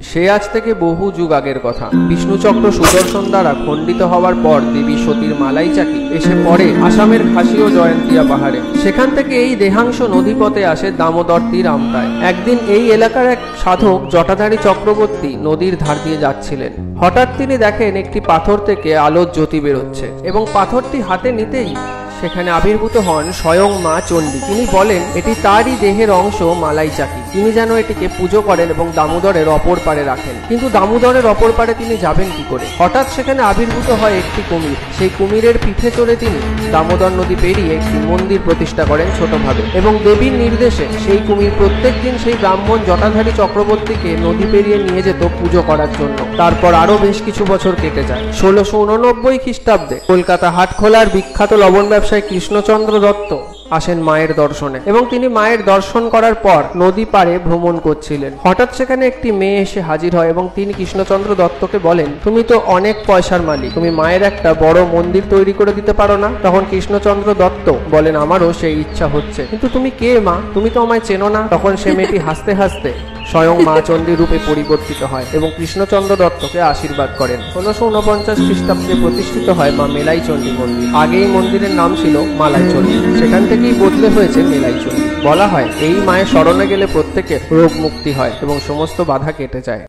সে আজ থেকে বহু যুগ আগের কথা। বিষ্ণুচক্র সুদর্শন দ্বারা খণ্ডিত হওয়ার পর দেবী সতীর মালাই চাকি এসে পড়ে আসামের খাসি ও জয়ন্তিয়া পাহাড়ে। সেখান থেকে এই দেহাংশ নদীপথে আসে দামোদর তীর আমতায়। একদিন এই এলাকার এক সাধক জটাধারী চক্রবর্তী নদীর ধার দিয়ে যাচ্ছিলেন। হঠাৎ তিনি দেখেন একটি পাথর থেকে আলোর জ্যোতি বেরোচ্ছে এবং পাথরটি হাতে নিতেই সেখানে আবির্ভূত হন স্বয়ং মা চণ্ডী। তিনি বলেন এটি তারই দেহের অংশ মালাই চাকি। তিনি যেন এটিকে পুজো করেন এবং দামোদরের অপর পারে রাখেন। কিন্তু দামোদরের অপর পারে তিনি যাবেন কি করে? হঠাৎ সেখানে আবির্ভূত হয় একটি কুমির। সেই কুমিরের পিঠে চড়ে তিনি দামোদর নদী পেরিয়ে একটি মন্দির প্রতিষ্ঠা করেন ছোটভাবে, এবং দেবীর নির্দেশে সেই কুমির প্রত্যেক দিন সেই ব্রাহ্মণ জটাধারী চক্রবর্তীকে নদী পেরিয়ে নিয়ে যেত পুজো করার জন্য। তারপর আরো বেশ কিছু বছর কেটে যায়। 1689 খ্রিস্টাব্দে কলকাতা হাটখোলার বিখ্যাত লবণ ব্যবসায়ী কৃষ্ণচন্দ্র দত্ত আসেন মায়ের দর্শনে, এবং তিনি মায়ের দর্শন করার পর নদী পাড়ে ভ্রমণ করছিলেন। হঠাৎ সেখানে একটি মেয়ে এসে হাজির হয় এবং তিনি কৃষ্ণচন্দ্র দত্তকে বলেন, তুমি তো অনেক পয়সার মালিক, তুমি মায়ের একটা বড় মন্দির তৈরি করে দিতে পারো না? তখন কৃষ্ণচন্দ্র দত্ত বলেন, আমারও সেই ইচ্ছা হচ্ছে, কিন্তু তুমি কে মা? তুমি তো আমায় চেনো না। তখন সে মেয়েটি হাসতে হাসতে স্বয়ং মা চণ্ডী রূপে পরিবর্তিত হয় এবং কৃষ্ণচন্দ্র দত্তকে আশীর্বাদ করেন। 1649 খ্রিস্টাব্দে প্রতিষ্ঠিত হয় মা মেলাই চণ্ডী মন্দির। আগে এই মন্দিরের নাম ছিল মালাই চণ্ডী, সেখান থেকেই বদলে হয়েছে মেলাই চণ্ডী। বলা হয় এই মায়ের শরণে গেলে প্রত্যেকের রোগ মুক্তি হয় এবং সমস্ত বাধা কেটে যায়।